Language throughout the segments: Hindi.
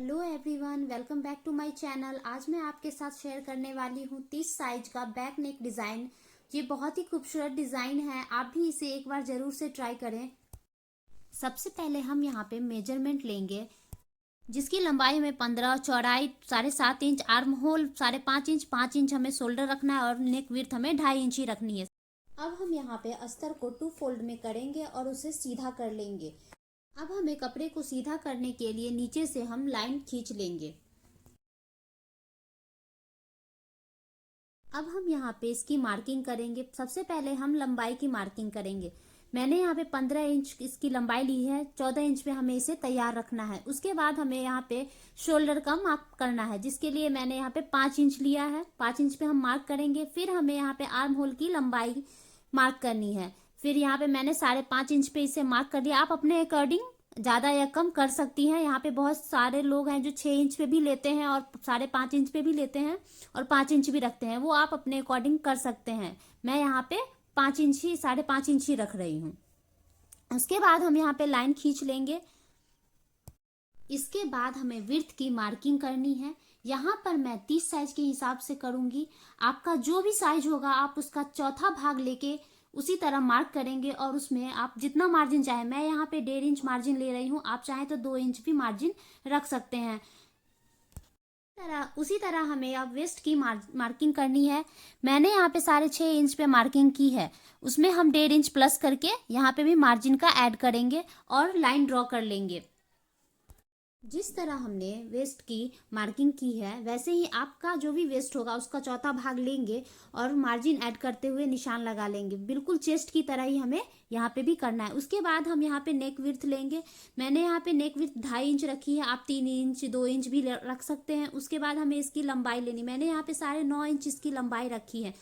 Hello everyone, welcome back to my channel. आज मैं आपके साथ शेयर करने वाली हूँ 30 साइज का बैक नेक डिज़ाइन। ये बहुत ही खूबसूरत डिज़ाइन है, आप भी इसे एक बार ज़रूर से ट्राई करें। सबसे पहले हम यहाँ पे मेजरमेंट लेंगे, जिसकी लंबाई हमें 15, चौड़ाई 7.5 inch, arm hole 5.5 inch, 5 inch हमें शोल्डर रखना है और नेक विड्थ हमें 2.5 इंच ही रखनी है। अब हम यहाँ पे अस्तर को 2 फोल्ड में करेंगे और उसे सीधा कर लेंगे। अब हमें कपड़े को सीधा करने के लिए नीचे से हम लाइन खींच लेंगे। अब हम यहाँ पे इसकी मार्किंग करेंगे। सबसे पहले हम लंबाई की मार्किंग करेंगे। मैंने यहाँ पे 15 इंच इसकी लंबाई ली है, 14 इंच पे हमें इसे तैयार रखना है। उसके बाद हमें यहाँ पे शोल्डर का मार्क करना है, जिसके लिए मैंने यहाँ पे 5 इंच लिया है। 5 इंच पे हम मार्क करेंगे। फिर हमें यहाँ पे आर्म होल की लंबाई मार्क करनी है। फिर यहाँ पे मैंने 5.5 इंच पे इसे मार्क कर दिया। आप अपने अकॉर्डिंग ज़्यादा या कम कर सकती हैं। यहाँ पे बहुत सारे लोग हैं जो 6 इंच पे भी लेते हैं और 5.5 इंच पे भी लेते हैं और 5 इंच भी रखते हैं, वो आप अपने अकॉर्डिंग कर सकते हैं। मैं यहाँ पे 5 इंच ही 5.5 इंच ही रख रही हूँ। उसके बाद हम यहाँ पे लाइन खींच लेंगे। इसके बाद हमें विड्थ की मार्किंग करनी है। यहाँ पर मैं 30 साइज के हिसाब से करूंगी। आपका जो भी साइज होगा आप उसका चौथा भाग लेके उसी तरह मार्क करेंगे और उसमें आप जितना मार्जिन चाहे, मैं यहाँ पे 1.5 इंच मार्जिन ले रही हूँ, आप चाहें तो 2 इंच भी मार्जिन रख सकते हैं। उसी तरह हमें अब वेस्ट की मार्किंग करनी है। मैंने यहाँ पे 6.5 इंच पे मार्किंग की है, उसमें हम 1.5 इंच प्लस करके यहाँ पे भी मार्जिन का ऐड करेंगे और लाइन ड्रॉ कर लेंगे। जिस तरह हमने वेस्ट की मार्किंग की है वैसे ही आपका जो भी वेस्ट होगा उसका चौथा भाग लेंगे और मार्जिन ऐड करते हुए निशान लगा लेंगे। बिल्कुल चेस्ट की तरह ही हमें यहाँ पे भी करना है। उसके बाद हम यहाँ पे नेक विड्थ लेंगे। मैंने यहाँ पे नेक विड्थ 2.5 इंच रखी है, आप 3 इंच 2 इंच भी रख सकते हैं। उसके बाद हमें इसकी लंबाई लेनी, मैंने यहाँ पे 9.5 इंच इसकी लंबाई रखी है।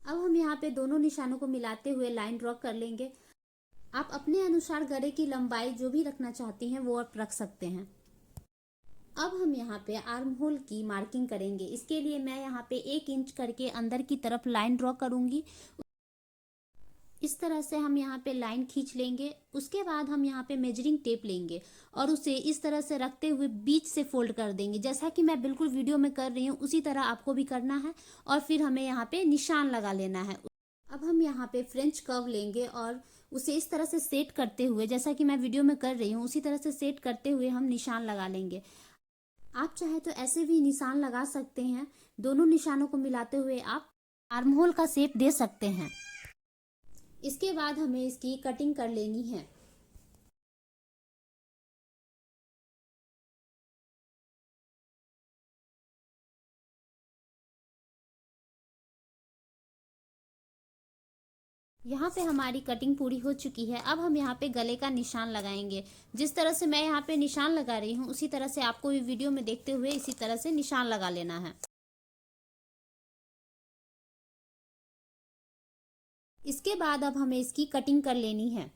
अब हम यहाँ पे दोनों निशानों को मिलाते हुए लाइन ड्रॉ कर लेंगे। आप अपने अनुसार गले की लंबाई जो भी रखना चाहती हैं वो आप रख सकते हैं। अब हम यहाँ पे आर्म होल की मार्किंग करेंगे। इसके लिए मैं यहाँ पे 1 इंच करके अंदर की तरफ लाइन ड्रॉ करूंगी। इस तरह से हम यहाँ पे लाइन खींच लेंगे। उसके बाद हम यहाँ पे मेजरिंग टेप लेंगे और उसे इस तरह से रखते हुए बीच से फोल्ड कर देंगे, जैसा कि मैं बिल्कुल वीडियो में कर रही हूँ उसी तरह आपको भी करना है। और फिर हमें यहाँ पे निशान लगा लेना है। अब हम यहाँ पे फ्रेंच कर्व लेंगे और उसे इस तरह से सेट करते हुए, जैसा कि मैं वीडियो में कर रही हूँ उसी तरह से सेट करते हुए हम निशान लगा लेंगे। आप चाहे तो ऐसे भी निशान लगा सकते हैं। दोनों निशानों को मिलाते हुए आप आर्म होल का शेप दे सकते हैं। इसके बाद हमें इसकी कटिंग कर लेनी है। यहाँ पे हमारी कटिंग पूरी हो चुकी है। अब हम यहाँ पे गले का निशान लगाएंगे। जिस तरह से मैं यहाँ पे निशान लगा रही हूँ उसी तरह से आपको भी वीडियो में देखते हुए इसी तरह से निशान लगा लेना है। इसके बाद अब हमें इसकी कटिंग कर लेनी है।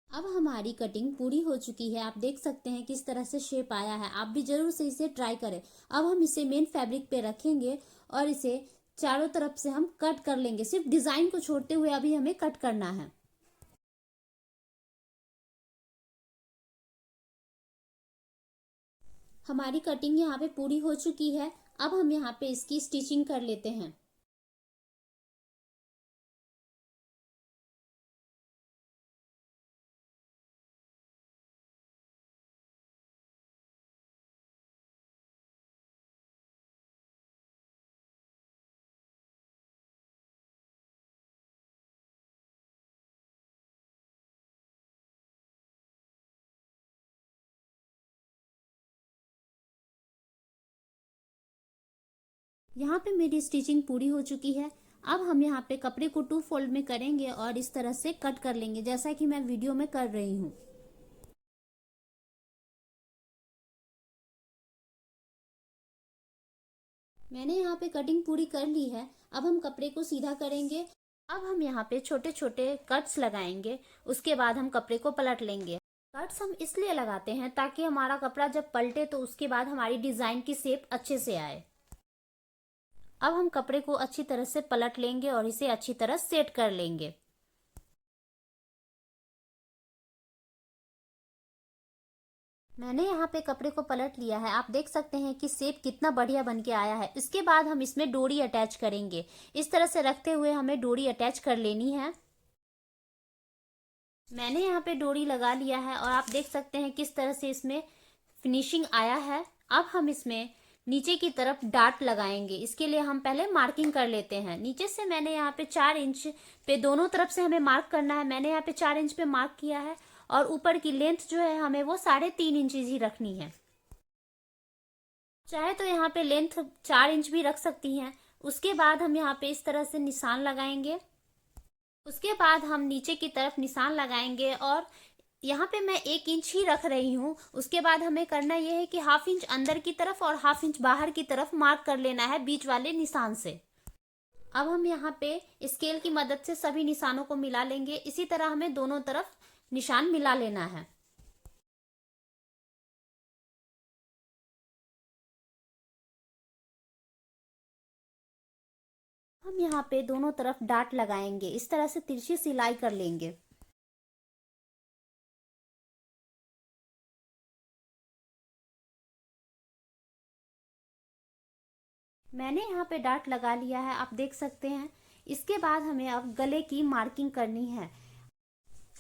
अब हमारी कटिंग पूरी हो चुकी है। आप देख सकते हैं किस तरह से शेप आया है। आप भी जरूर से इसे ट्राई करें। अब हम इसे मेन फैब्रिक पे रखेंगे और इसे चारों तरफ से हम कट कर लेंगे। सिर्फ डिजाइन को छोड़ते हुए अभी हमें कट करना है। हमारी कटिंग यहाँ पे पूरी हो चुकी है। अब हम यहाँ पे इसकी स्टिचिंग कर लेते हैं। यहाँ पे मेरी स्टिचिंग पूरी हो चुकी है। अब हम यहाँ पे कपड़े को 2 फोल्ड में करेंगे और इस तरह से कट कर लेंगे, जैसा कि मैं वीडियो में कर रही हूँ। मैंने यहाँ पे कटिंग पूरी कर ली है। अब हम कपड़े को सीधा करेंगे। अब हम यहाँ पे छोटे छोटे कट्स लगाएंगे। उसके बाद हम कपड़े को पलट लेंगे। कट्स हम इसलिए लगाते हैं ताकि हमारा कपड़ा जब पलटे तो उसके बाद हमारी डिजाइन की शेप अच्छे से आए। अब हम कपड़े को अच्छी तरह से पलट लेंगे और इसे अच्छी तरह सेट कर लेंगे। मैंने यहाँ पे कपड़े को पलट लिया है। आप देख सकते हैं कि शेप कितना बढ़िया बन के आया है। इसके बाद हम इसमें डोरी अटैच करेंगे। इस तरह से रखते हुए हमें डोरी अटैच कर लेनी है। मैंने यहाँ पे डोरी लगा लिया है और आप देख सकते हैं किस तरह से इसमें फिनिशिंग आया है। अब हम इसमें नीचे की तरफ डार्ट लगाएंगे। इसके लिए हम पहले मार्किंग कर लेते हैं। नीचे से मैंने यहाँ पे 4 इंच पे दोनों तरफ से हमें मार्क करना है। मैंने यहाँ पे 4 इंच पे मार्क किया है और ऊपर की लेंथ जो है हमें वो 3.5 इंच ही रखनी है। चाहे तो यहाँ पे लेंथ 4 इंच भी रख सकती हैं। उसके बाद हम यहाँ पे इस तरह से निशान लगाएंगे। उसके बाद हम नीचे की तरफ निशान लगाएंगे और यहाँ पे मैं 1 इंच ही रख रही हूँ। उसके बाद हमें करना यह है कि 1/2 इंच अंदर की तरफ और 1/2 इंच बाहर की तरफ मार्क कर लेना है बीच वाले निशान से। अब हम यहाँ पे स्केल की मदद से सभी निशानों को मिला लेंगे। इसी तरह हमें दोनों तरफ निशान मिला लेना है। हम यहाँ पे दोनों तरफ डाट लगाएंगे। इस तरह से तिरछी सिलाई कर लेंगे। मैंने यहाँ पे डाट लगा लिया है, आप देख सकते हैं। इसके बाद हमें अब गले की मार्किंग करनी है।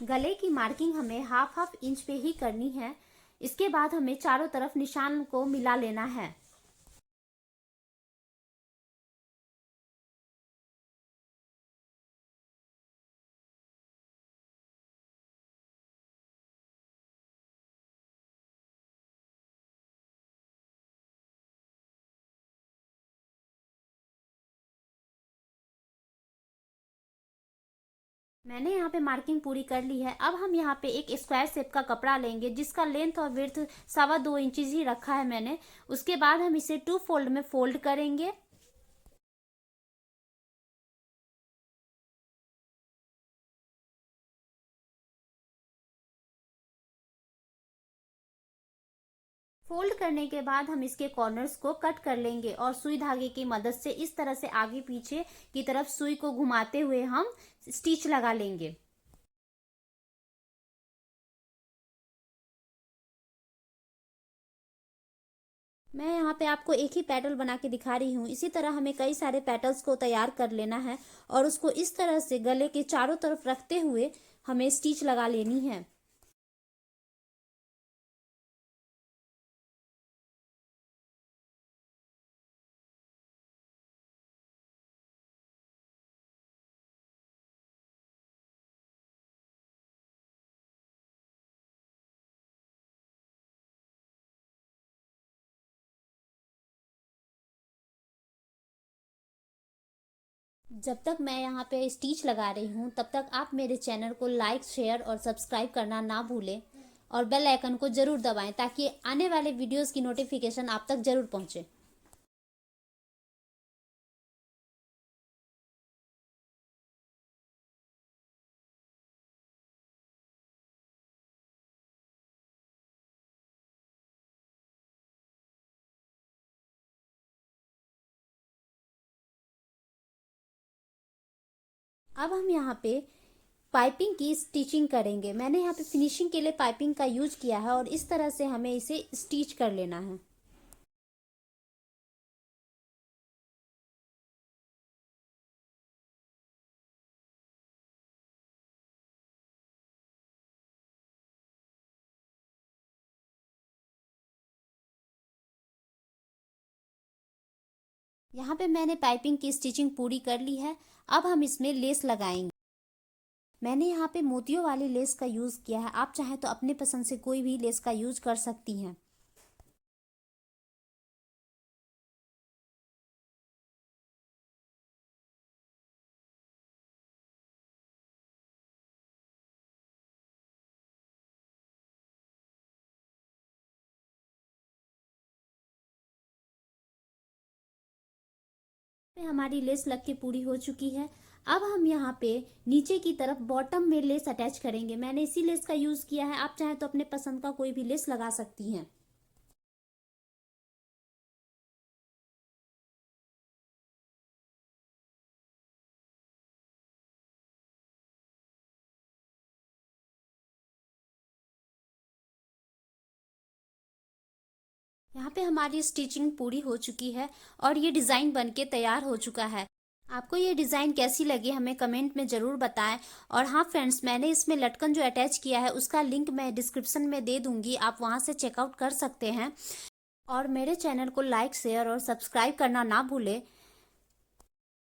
गले की मार्किंग हमें 1/2 इंच पे ही करनी है। इसके बाद हमें चारों तरफ निशान को मिला लेना है। मैंने यहाँ पे मार्किंग पूरी कर ली है। अब हम यहाँ पे एक स्क्वायर शेप का कपड़ा लेंगे जिसका लेंथ और विड्थ 2.25 इंच ही रखा है मैंने। उसके बाद हम इसे 2 फोल्ड में फोल्ड करेंगे। फोल्ड करने के बाद हम इसके कॉर्नर्स को कट कर लेंगे और सुई धागे की मदद से इस तरह से आगे पीछे की तरफ सुई को घुमाते हुए हम स्टिच लगा लेंगे। मैं यहाँ पे आपको एक ही पेटल बना के दिखा रही हूँ। इसी तरह हमें कई सारे पेटल्स को तैयार कर लेना है और उसको इस तरह से गले के चारों तरफ रखते हुए हमें स्टिच लगा लेनी है। जब तक मैं यहाँ पे स्टिच लगा रही हूँ तब तक आप मेरे चैनल को लाइक, शेयर और सब्सक्राइब करना ना भूलें और बेल आइकन को ज़रूर दबाएं ताकि आने वाले वीडियोस की नोटिफिकेशन आप तक ज़रूर पहुँचे। अब हम यहाँ पे पाइपिंग की स्टिचिंग करेंगे। मैंने यहाँ पे फिनिशिंग के लिए पाइपिंग का यूज किया है और इस तरह से हमें इसे स्टिच कर लेना है। यहाँ पे मैंने पाइपिंग की स्टिचिंग पूरी कर ली है। अब हम इसमें लेस लगाएंगे। मैंने यहाँ पे मोतियों वाली लेस का यूज़ किया है। आप चाहें तो अपने पसंद से कोई भी लेस का यूज कर सकती हैं। हमारी लेस लग के पूरी हो चुकी है। अब हम यहाँ पे नीचे की तरफ बॉटम में लेस अटैच करेंगे। मैंने इसी लेस का यूज़ किया है। आप चाहें तो अपने पसंद का कोई भी लेस लगा सकती हैं। यहाँ पे हमारी स्टिचिंग पूरी हो चुकी है और ये डिज़ाइन बनके तैयार हो चुका है। आपको ये डिज़ाइन कैसी लगी हमें कमेंट में ज़रूर बताएं। और हाँ फ्रेंड्स, मैंने इसमें लटकन जो अटैच किया है उसका लिंक मैं डिस्क्रिप्शन में दे दूँगी, आप वहाँ से चेकआउट कर सकते हैं। और मेरे चैनल को लाइक, शेयर और सब्सक्राइब करना ना भूलें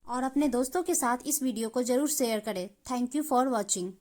और अपने दोस्तों के साथ इस वीडियो को ज़रूर शेयर करें। Thank you for watching.